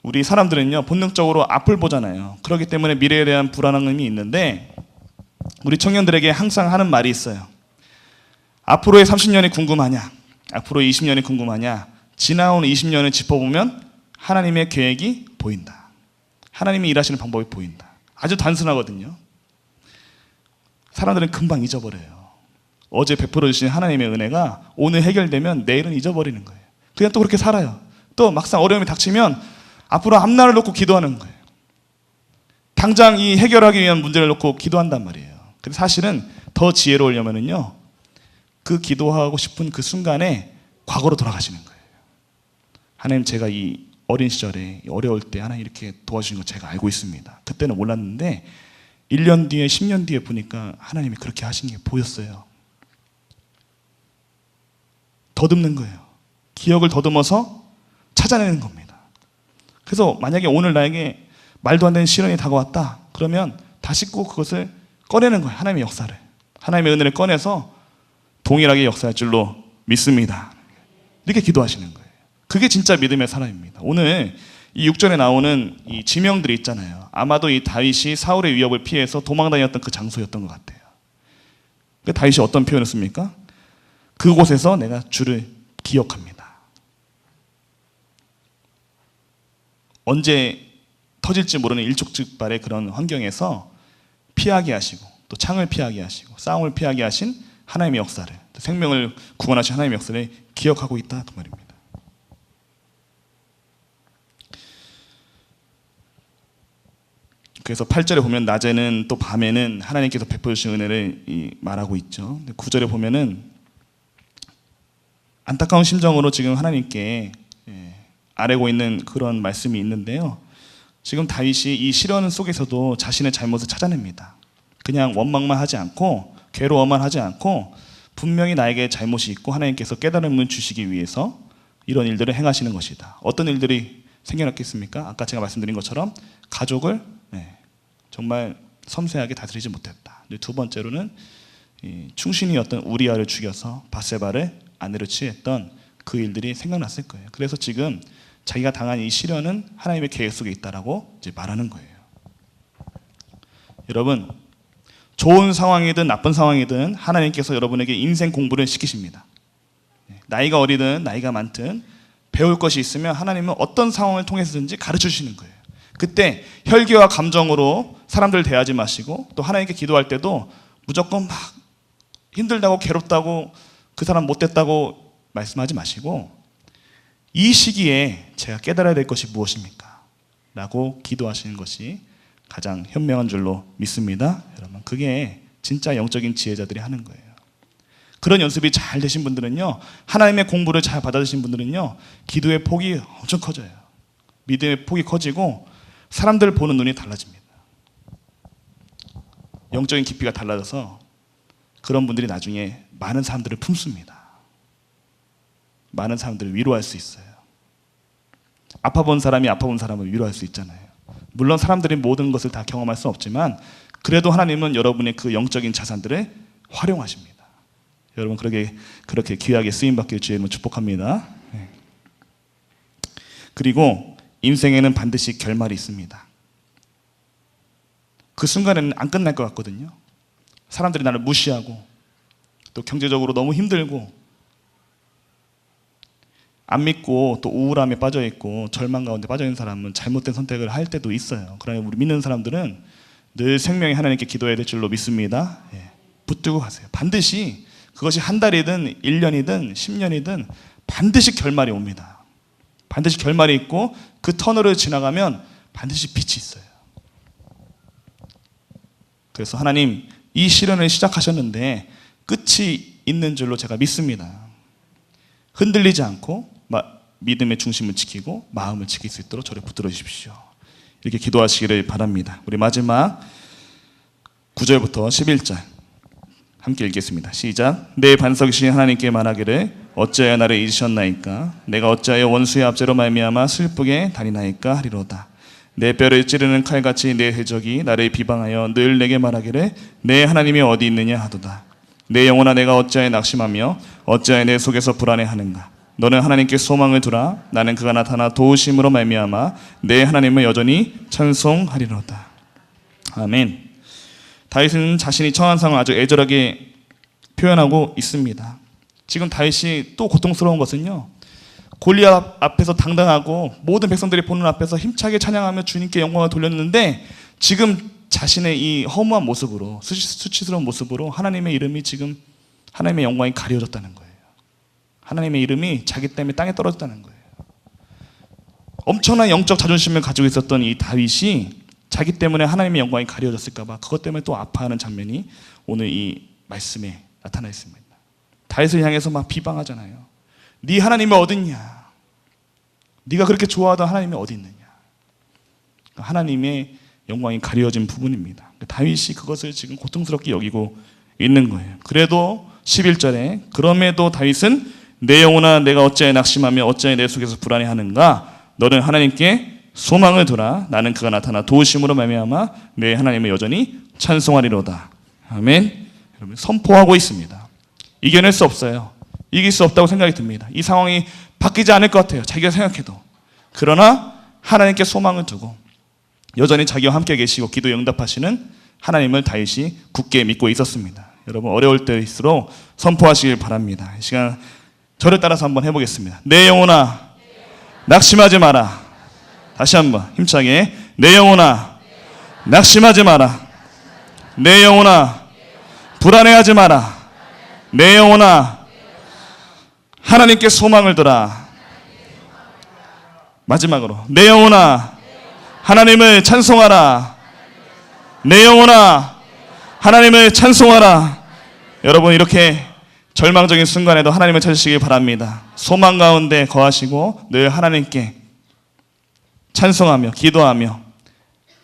우리 사람들은요 본능적으로 앞을 보잖아요. 그렇기 때문에 미래에 대한 불안함이 있는데 우리 청년들에게 항상 하는 말이 있어요. 앞으로의 30년이 궁금하냐? 앞으로의 20년이 궁금하냐? 지나온 20년을 짚어보면 하나님의 계획이 보인다. 하나님이 일하시는 방법이 보인다. 아주 단순하거든요. 사람들은 금방 잊어버려요. 어제 베풀어 주신 하나님의 은혜가 오늘 해결되면 내일은 잊어버리는 거예요. 그냥 또 그렇게 살아요. 또 막상 어려움이 닥치면 앞으로 앞날을 놓고 기도하는 거예요. 당장 이 해결하기 위한 문제를 놓고 기도한단 말이에요. 근데 사실은 더 지혜로우려면은요, 그 기도하고 싶은 그 순간에 과거로 돌아가시는 거예요. 하나님, 제가 이 어린 시절에 어려울 때 하나님 이렇게 도와주신 거 제가 알고 있습니다. 그때는 몰랐는데 1년 뒤에 10년 뒤에 보니까 하나님이 그렇게 하신 게 보였어요. 더듬는 거예요. 기억을 더듬어서 찾아내는 겁니다. 그래서 만약에 오늘 나에게 말도 안 되는 시련이 다가왔다 그러면 다시 꼭 그것을 꺼내는 거예요. 하나님의 역사를, 하나님의 은혜를 꺼내서 동일하게 역사할 줄로 믿습니다. 이렇게 기도하시는 거예요. 그게 진짜 믿음의 사람입니다. 오늘 이 6절에 나오는 이 지명들이 있잖아요. 아마도 이 다윗이 사울의 위협을 피해서 도망다녔던 그 장소였던 것 같아요. 그 다윗이 어떤 표현을 씁니까? 그곳에서 내가 주를 기억합니다. 언제 터질지 모르는 일촉즉발의 그런 환경에서 피하게 하시고 또 창을 피하게 하시고 싸움을 피하게 하신 하나님의 역사를, 생명을 구원하신 하나님의 역사를 기억하고 있다 그 말입니다. 그래서 8절에 보면 낮에는 또 밤에는 하나님께서 베풀어 주신 은혜를 말하고 있죠. 9절에 보면은 안타까운 심정으로 지금 하나님께 아뢰고 있는 그런 말씀이 있는데요. 지금 다윗이 이 시련 속에서도 자신의 잘못을 찾아냅니다. 그냥 원망만 하지 않고 괴로워만 하지 않고 분명히 나에게 잘못이 있고 하나님께서 깨달음을 주시기 위해서 이런 일들을 행하시는 것이다. 어떤 일들이 생겨났겠습니까? 아까 제가 말씀드린 것처럼 가족을 정말 섬세하게 다스리지 못했다. 두 번째로는 충신이었던 우리아를 죽여서 밧세바를 아내로 취했던 그 일들이 생각났을 거예요. 그래서 지금 자기가 당한 이 시련은 하나님의 계획 속에 있다라고 이제 말하는 거예요. 여러분, 좋은 상황이든 나쁜 상황이든 하나님께서 여러분에게 인생 공부를 시키십니다. 나이가 어리든 나이가 많든 배울 것이 있으면 하나님은 어떤 상황을 통해서든지 가르쳐 주시는 거예요. 그때 혈기와 감정으로 사람들 대하지 마시고 또 하나님께 기도할 때도 무조건 막 힘들다고 괴롭다고 그 사람 못됐다고 말씀하지 마시고 이 시기에 제가 깨달아야 될 것이 무엇입니까? 라고 기도하시는 것이 가장 현명한 줄로 믿습니다. 여러분, 그게 진짜 영적인 지혜자들이 하는 거예요. 그런 연습이 잘 되신 분들은요, 하나님의 공부를 잘 받아들이신 분들은요, 기도의 폭이 엄청 커져요. 믿음의 폭이 커지고 사람들 보는 눈이 달라집니다. 영적인 깊이가 달라져서 그런 분들이 나중에 많은 사람들을 품습니다. 많은 사람들을 위로할 수 있어요. 아파본 사람이 아파본 사람을 위로할 수 있잖아요. 물론 사람들이 모든 것을 다 경험할 수 없지만 그래도 하나님은 여러분의 그 영적인 자산들을 활용하십니다. 여러분 그렇게 귀하게 쓰임받길 주의 이름으로 축복합니다. 그리고 인생에는 반드시 결말이 있습니다. 그 순간에는 안 끝날 것 같거든요. 사람들이 나를 무시하고 또 경제적으로 너무 힘들고 안 믿고 또 우울함에 빠져있고 절망 가운데 빠져있는 사람은 잘못된 선택을 할 때도 있어요. 그러나 우리 믿는 사람들은 늘 생명의 하나님께 기도해야 될 줄로 믿습니다. 붙들고 가세요. 반드시 그것이 한 달이든 1년이든 10년이든 반드시 결말이 옵니다. 반드시 결말이 있고 그 터널을 지나가면 반드시 빛이 있어요. 그래서 하나님, 이 시련을 시작하셨는데 끝이 있는 줄로 제가 믿습니다. 흔들리지 않고 믿음의 중심을 지키고 마음을 지킬 수 있도록 저를 붙들어 주십시오. 이렇게 기도하시기를 바랍니다. 우리 마지막 9절부터 11절 함께 읽겠습니다. 시작. 내 반석이신 하나님께 말하기를 어찌하여 나를 잊으셨나이까? 내가 어찌하여 원수의 압제로 말미암아 슬프게 다니나이까 하리로다. 내 뼈를 찌르는 칼같이 내 해적이 나를 비방하여 늘 내게 말하기를 내 하나님이 어디 있느냐 하도다. 내 영혼아, 내가 어찌하여 낙심하며 어찌하여 내 속에서 불안해하는가? 너는 하나님께 소망을 두라. 나는 그가 나타나 도우심으로 말미암아 내 하나님을 여전히 찬송하리로다. 아멘. 다윗은 자신이 처한 상황을 아주 애절하게 표현하고 있습니다. 지금 다윗이 또 고통스러운 것은요, 골리앗 앞에서 당당하고 모든 백성들이 보는 앞에서 힘차게 찬양하며 주님께 영광을 돌렸는데 지금 자신의 이 허무한 모습으로, 수치스러운 모습으로 하나님의 이름이 지금, 하나님의 영광이 가려졌다는 거예요. 하나님의 이름이 자기 때문에 땅에 떨어졌다는 거예요. 엄청난 영적 자존심을 가지고 있었던 이 다윗이 자기 때문에 하나님의 영광이 가려졌을까 봐 그것 때문에 또 아파하는 장면이 오늘 이 말씀에 나타나 있습니다. 다윗을 향해서 막 비방하잖아요. 네 하나님이 어딨냐? 네가 그렇게 좋아하던 하나님이 어디 있느냐? 하나님의 영광이 가려진 부분입니다. 다윗이 그것을 지금 고통스럽게 여기고 있는 거예요. 그래도 11절에 그럼에도 다윗은 내 영혼아 내가 어찌하여 낙심하며 어찌하여 내 속에서 불안해하는가? 너는 하나님께 소망을 두라. 나는 그가 나타나 도우심으로 말미암아 내 하나님을 여전히 찬송하리로다. 아멘. 여러분 선포하고 있습니다. 이겨낼 수 없어요. 이길 수 없다고 생각이 듭니다. 이 상황이 바뀌지 않을 것 같아요. 자기가 생각해도. 그러나 하나님께 소망을 두고 여전히 자기와 함께 계시고 기도에 응답하시는 하나님을 다윗이 굳게 믿고 있었습니다. 여러분 어려울 때일수록 선포하시길 바랍니다. 이 시간 저를 따라서 한번 해보겠습니다. 내 영혼아 낙심하지 마라. 다시 한번 힘차게 내 영혼아 낙심하지 마라. 내 영혼아 불안해하지 마라. 내 영혼아 하나님께 소망을 두라. 마지막으로 내 영혼아 하나님을 찬송하라. 내 영혼아 하나님을 찬송하라. 여러분 이렇게 절망적인 순간에도 하나님을 찾으시길 바랍니다. 소망 가운데 거하시고 늘 하나님께 찬송하며 기도하며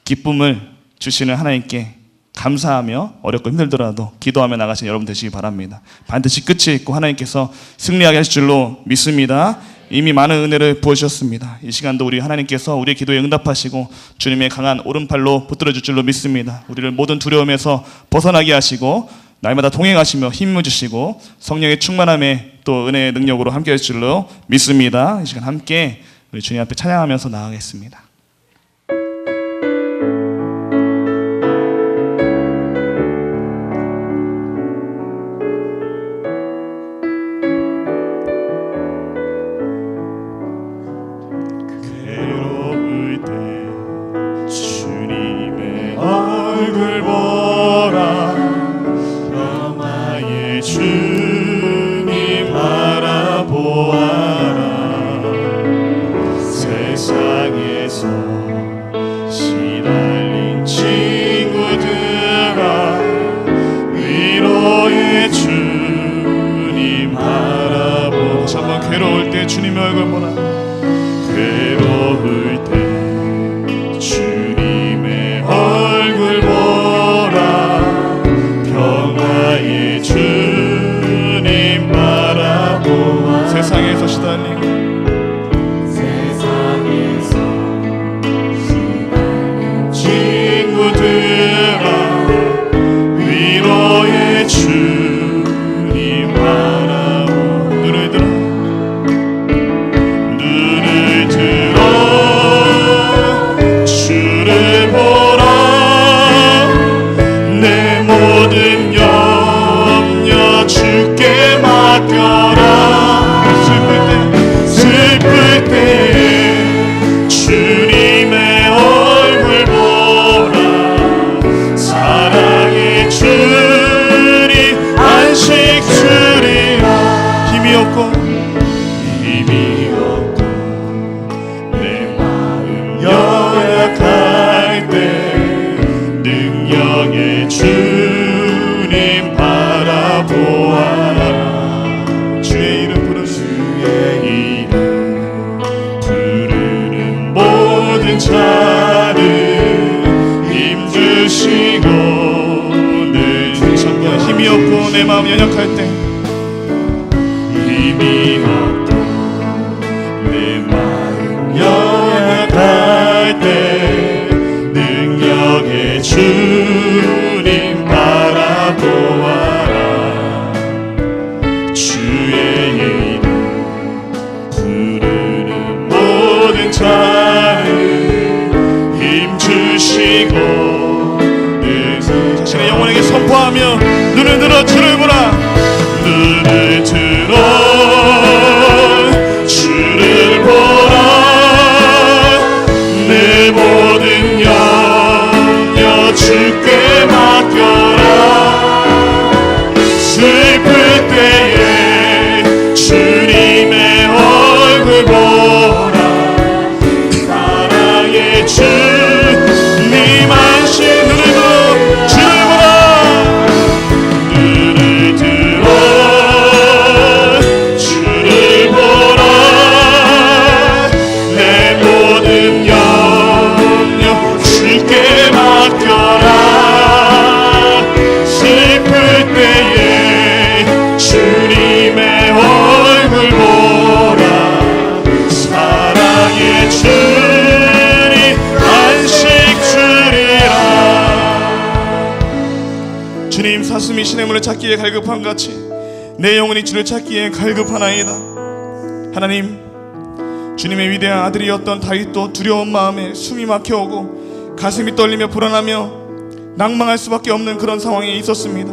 기쁨을 주시는 하나님께 감사하며 어렵고 힘들더라도 기도하며 나가시는 여러분 되시기 바랍니다. 반드시 끝이 있고 하나님께서 승리하게 하실 줄로 믿습니다. 이미 많은 은혜를 부어주셨습니다. 이 시간도 우리 하나님께서 우리의 기도에 응답하시고 주님의 강한 오른팔로 붙들어줄 줄로 믿습니다. 우리를 모든 두려움에서 벗어나게 하시고 날마다 동행하시며 힘을 주시고 성령의 충만함에 또 은혜의 능력으로 함께 할 줄로 믿습니다. 이 시간 함께 우리 주님 앞에 찬양하면서 나아가겠습니다. 괴로울 때 주님의 얼굴 보라. 평화의 주님 바라보아라. 세상에서 시달린 친구들아 위로의 주님 바라보라. 다시 한번 괴로울 때 주님의 얼굴 보라. 괴로울 때 주님의 얼굴 보라. 평화의 주님 바라보아. 세상에서 시달리고 친구들아 위로의 주님 바라보. 눈을 들어 주를 보라. 내 모든 염려 주께 맡겨라. 슬플 때 주님의 얼굴 보라. 사랑의 주님 안식 주리라. 힘이 없고 내 마음 연약할 때 능력의 주님 바라보아라. 주의 이름 부르는 모든 자는 힘 주시고 늘 정말 힘이 없고 내 마음 연약할 때 힘이 없고 내 마음 연약할 때 능력의 주님 바라보아라. 주의 이름 부르는 모든 자는 힘 주시고 늘 자신의 영혼에게 선포하며 눈을 들어 주를 보라. 눈을 들어 주를 사슴이 시냇물을 찾기에 갈급한 같이 내 영혼이 주를 찾기에 갈급하나이다. 하나님, 주님의 위대한 아들이었던 다윗도 두려운 마음에 숨이 막혀오고 가슴이 떨리며 불안하며 낭망할 수밖에 없는 그런 상황에 있었습니다.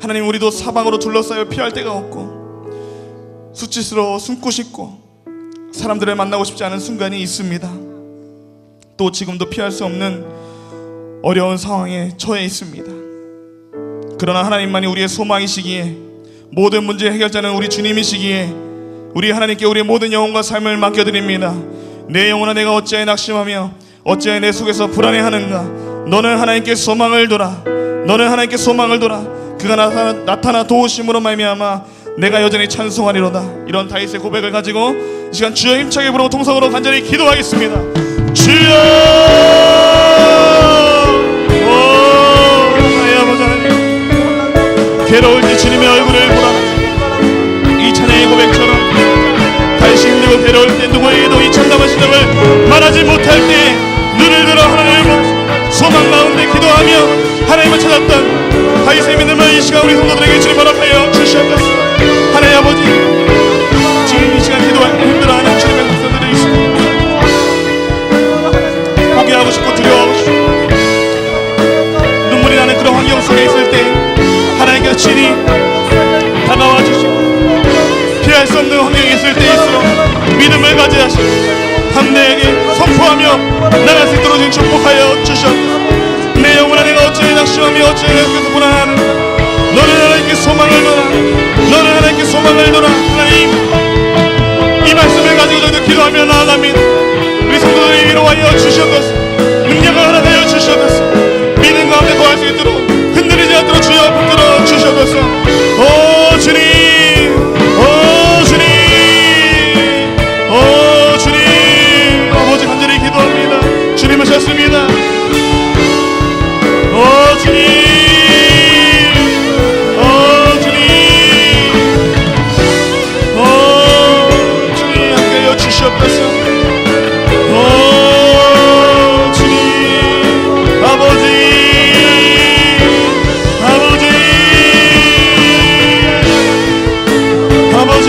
하나님, 우리도 사방으로 둘러싸여 피할 데가 없고 수치스러워 숨고 싶고 사람들을 만나고 싶지 않은 순간이 있습니다. 또 지금도 피할 수 없는 어려운 상황에 처해 있습니다. 그러나 하나님만이 우리의 소망이시기에, 모든 문제 해결자는 우리 주님이시기에 우리 하나님께 우리의 모든 영혼과 삶을 맡겨드립니다. 내 영혼아, 내가 어찌하여 낙심하며 어찌하여 내 속에서 불안해하는가? 너는 하나님께 소망을 둬라. 너는 하나님께 소망을 둬라. 그가 나타나 도우심으로 말미암아 내가 여전히 찬송하리로다. 이런 다윗의 고백을 가지고 이 시간 주여 힘차게 부르고 통성으로 간절히 기도하겠습니다. 주여! 나의 아버지 하나님, 괴로울 때 주님의 얼굴을 보라. 이 찬양의 고백처럼 다윗이 힘들고 괴로울 때 누구에게도 이 참담한 시정을 말하지 못할 때 눈을 들어 하나님을 보고 소망 가운데 기도하며 하나님을 찾았던 다윗의 믿음을 이 시간 우리 성도들에게 주님 허락하여 주시옵소서. 하나님 아버지, 지금 이 시간 기도할 때 힘들어하는 주님의 백성들이 있습니다. 포기하고 싶고 두려워하고 싶고 눈물이 나는 그런 환경 속에 있을 때 하나님께서 친히 다가와 주시고 피할 수 없는 환경에 있을 때일수록 믿음을 가져야 하시고 담대하게 선포하며 나갈 수 있도록 축복하여 주시옵소서. 내 영혼아, 내가 어찌하여 낙심하며 어찌하여 계속 불안하는가? 너는 하나님께 소망을 둬라. 너는 하나님께 소망을 둬라. 하나님, 이 말씀을 가지고 저희도 기도하며 나아갑니다. 우리 성도들이 위로하여 주시옵소서. 능력을 허락하여 주시옵소서. 믿음 가운데 거할 수 있도록 흔들리지 않도록 주여 붙들어 주시옵소서. 오 주님, 오 주님, 오 주님, 아버지 간절히 기도합니다. 주님을 찾습니다. 오 주님, 오 주님, 오 주님 함께하여 주시옵소서. 오 주님, 아버지, 아버지, 아버지.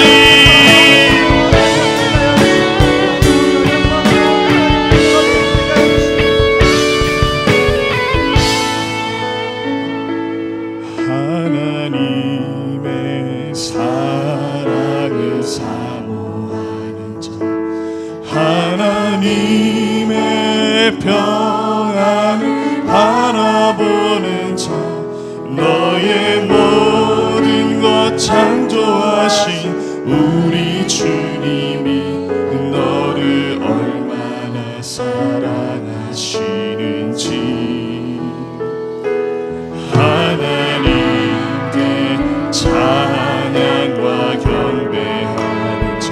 하나님의 사랑을 사모하는 자, 하나님의 평안을 바라보는 자, 너의 모든 것 창조하신 우리 주님이 너를 얼마나 사랑하시는지 하나님께 찬양과 경배하는 자,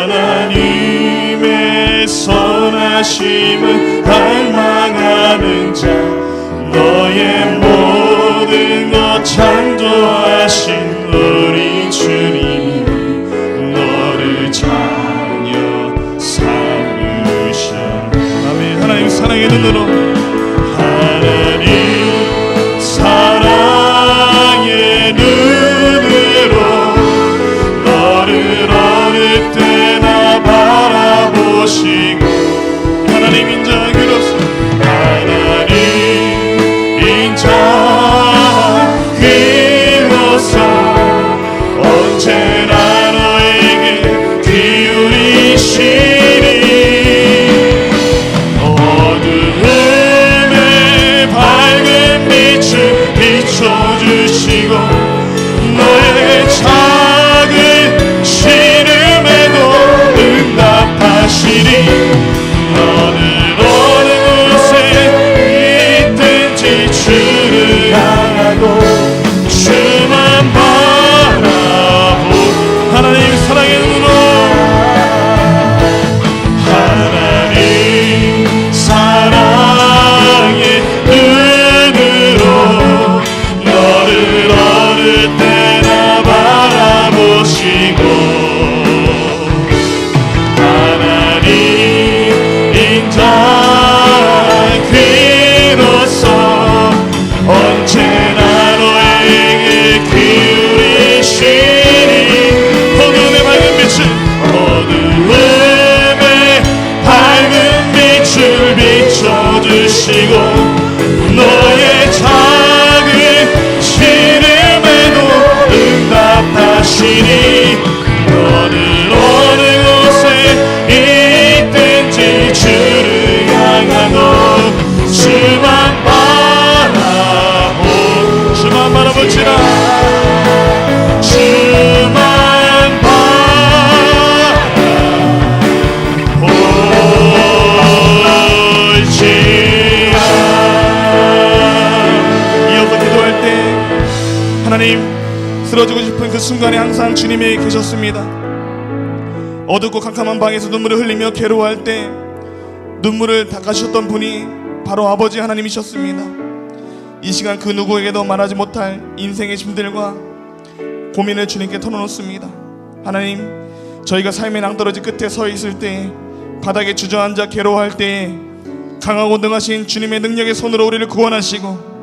하나님의 선하심을 갈망하는 자, 너의 모든 것 창조하신 우리 주님이 너를 자녀 삼으셔. 아멘. 하나님 사랑의 눈으로, 하나님 사랑의 눈으로 너를 어느 때나 바라보시고 하나님 인자하기로서 하나님 인자하기로서 언제나 너에게 기울이시니 어두움에 밝은 빛을 비춰주시고 너의 작은 신음에도 응답하시니 너는 어느 곳에 있든지 주를 향하고 주만 바라보고 들으시고 너의 작은 신음에도 응답하시니 너는 어느 곳에 있든지 주를 향하고 주만 바라보 주만 바라볼지라 주만 바라볼지라. 이어서 기도할 때 하나님 쓰러지고 싶은 그 순간에 항상 주님이 계셨습니다. 어둡고 캄캄한 방에서 눈물을 흘리며 괴로워할 때 눈물을 닦아주셨던 분이 바로 아버지 하나님이셨습니다. 이 시간 그 누구에게도 말하지 못할 인생의 짐들과 고민을 주님께 털어놓습니다. 하나님, 저희가 삶의 낭떠러지 끝에 서 있을 때, 바닥에 주저앉아 괴로워할 때에 강하고 능하신 주님의 능력의 손으로 우리를 구원하시고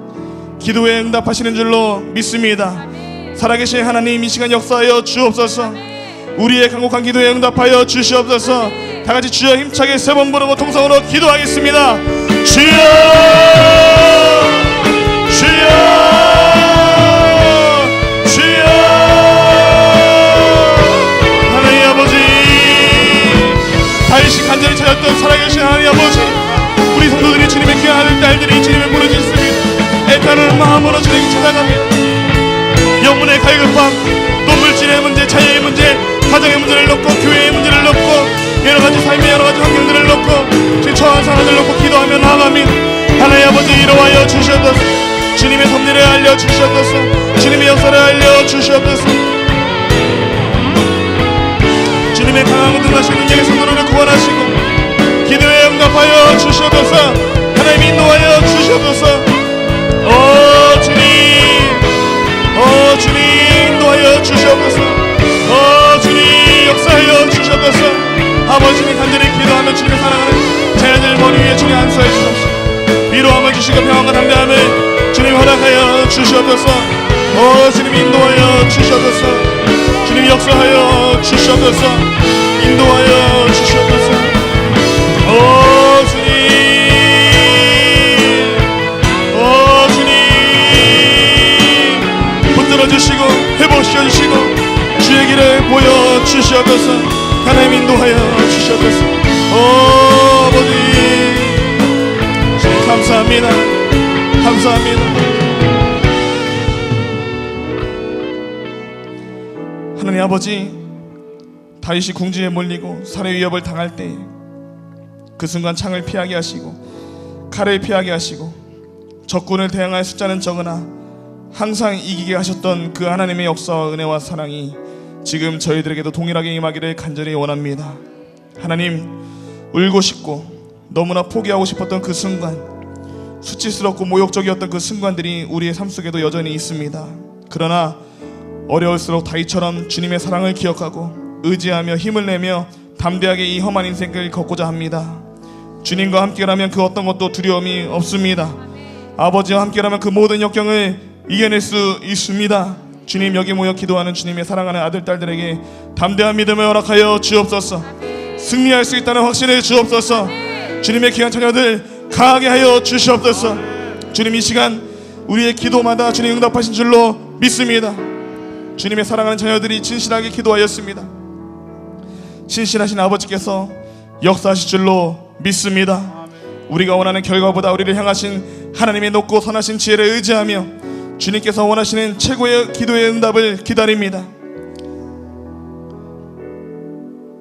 기도에 응답하시는 줄로 믿습니다. 살아계신 하나님, 이 시간 역사하여 주옵소서. 우리의 간곡한 기도에 응답하여 주시옵소서. 다같이 주여 힘차게 세 번 부르고 통성으로 기도하겠습니다. 주여 주여 주여. 하나님 아버지, 다윗이 간절히 찾았던 살아계신 하나님 아버지, 우리 성도들이 주님의 귀한 아들 딸들이 주님을 부르짖습니다. 애타는 마음으로 주님을 찾아갑니다. 영혼의 갈급함, 또 물질의 문제, 자녀의 문제, 가정의 문제를 놓고 교회의 문제를 놓고 여러가지 삶의 여러가지 환경들을 놓고 주님 처한 상황을 놓고 기도하며 나아갑니다. 하나님 아버지, 이루어하여 주시옵소서. 주님의 섭리를 알려주시옵소서. 주님의 역사를 알려주시옵소서. 주님의 강하고 능하신 능력의 손으로 구원하시고 기도에 응답하여 주시옵소서. 하나님 인도하여 주시옵소서. 오 주님, 오 주님 인도하여 주시옵소서. 오 주님 역사하여 주시옵소서. 아버지님 간절히 기도하며 주님의 사랑하는 자녀들 머리 위에 주님 안수해 주옵소서. 위로함을 주시고 평안과 담대함을 주님 허락하여 주시옵소서. 오 주님 인도하여 주시옵소서. 주님 역사하여 주시옵소서. 인도하여 주시옵소서. 오 주님, 오 주님 붙들어 주시고 회복시켜 주시고 주의 길을 보여 주시옵소서. 하나님 인도하여 주시옵소서. 오 아버지, 주님 감사합니다. 감사합니다. 하나님 아버지, 다윗이 궁지에 몰리고 살해 위협을 당할 때 그 순간 창을 피하게 하시고 칼을 피하게 하시고 적군을 대항할 숫자는 적으나 항상 이기게 하셨던 그 하나님의 역사와 은혜와 사랑이 지금 저희들에게도 동일하게 임하기를 간절히 원합니다. 하나님, 울고 싶고 너무나 포기하고 싶었던 그 순간, 수치스럽고 모욕적이었던 그 순간들이 우리의 삶 속에도 여전히 있습니다. 그러나 어려울수록 다윗처럼 주님의 사랑을 기억하고 의지하며 힘을 내며 담대하게 이 험한 인생을 걷고자 합니다. 주님과 함께라면 그 어떤 것도 두려움이 없습니다. 아버지와 함께라면 그 모든 역경을 이겨낼 수 있습니다. 주님, 여기 모여 기도하는 주님의 사랑하는 아들 딸들에게 담대한 믿음을 허락하여 주옵소서. 승리할 수 있다는 확신을 주옵소서. 주님의 귀한 자녀들 강하게 하여 주시옵소서. 주님, 이 시간 우리의 기도마다 주님 응답하신 줄로 믿습니다. 주님의 사랑하는 자녀들이 진실하게 기도하였습니다. 신실하신 아버지께서 역사하실 줄로 믿습니다. 우리가 원하는 결과보다 우리를 향하신 하나님의 높고 선하신 지혜를 의지하며 주님께서 원하시는 최고의 기도의 응답을 기다립니다.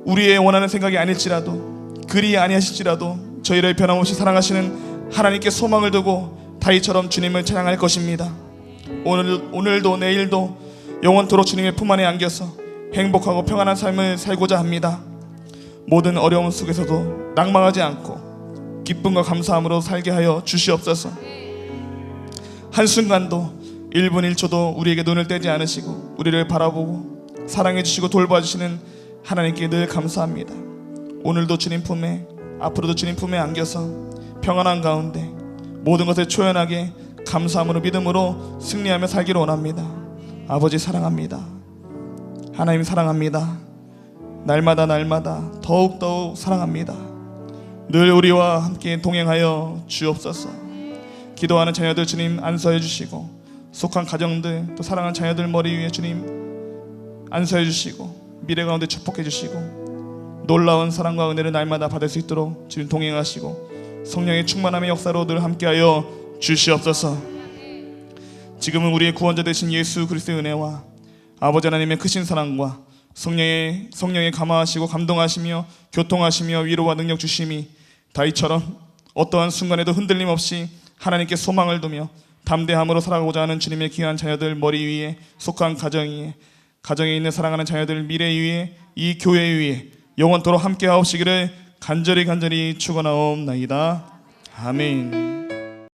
우리의 원하는 생각이 아닐지라도, 그리 아니하실지라도 저희를 변함없이 사랑하시는 하나님께 소망을 두고 다윗처럼 주님을 찬양할 것입니다. 오늘도 내일도 영원토록 주님의 품 안에 안겨서 행복하고 평안한 삶을 살고자 합니다. 모든 어려움 속에서도 낙망하지 않고 기쁨과 감사함으로 살게 하여 주시옵소서. 한순간도 1분 1초도 우리에게 눈을 떼지 않으시고 우리를 바라보고 사랑해 주시고 돌봐 주시는 하나님께 늘 감사합니다. 오늘도 주님 품에, 앞으로도 주님 품에 안겨서 평안한 가운데 모든 것을 초연하게 감사함으로 믿음으로 승리하며 살기를 원합니다. 아버지 사랑합니다. 하나님 사랑합니다. 날마다 더욱 사랑합니다. 늘 우리와 함께 동행하여 주옵소서. 기도하는 자녀들 주님 안수해 주시고, 속한 가정들 또 사랑하는 자녀들 머리 위에 주님 안수해 주시고, 미래 가운데 축복해 주시고, 놀라운 사랑과 은혜를 날마다 받을 수 있도록 주님 동행하시고, 성령의 충만함의 역사로 늘 함께하여 주시옵소서. 지금은 우리의 구원자 되신 예수 그리스도의 은혜와 아버지 하나님의 크신 사랑과 성령의 감화하시고 감동하시며 교통하시며 위로와 능력 주심이 다윗처럼 어떠한 순간에도 흔들림 없이 하나님께 소망을 두며 담대함으로 살아가고자 하는 주님의 귀한 자녀들 머리 위에, 속한 가정에 있는 사랑하는 자녀들 미래 위에, 이 교회 위에 영원토록 함께 하옵시기를 간절히 축원하옵나이다. 아멘.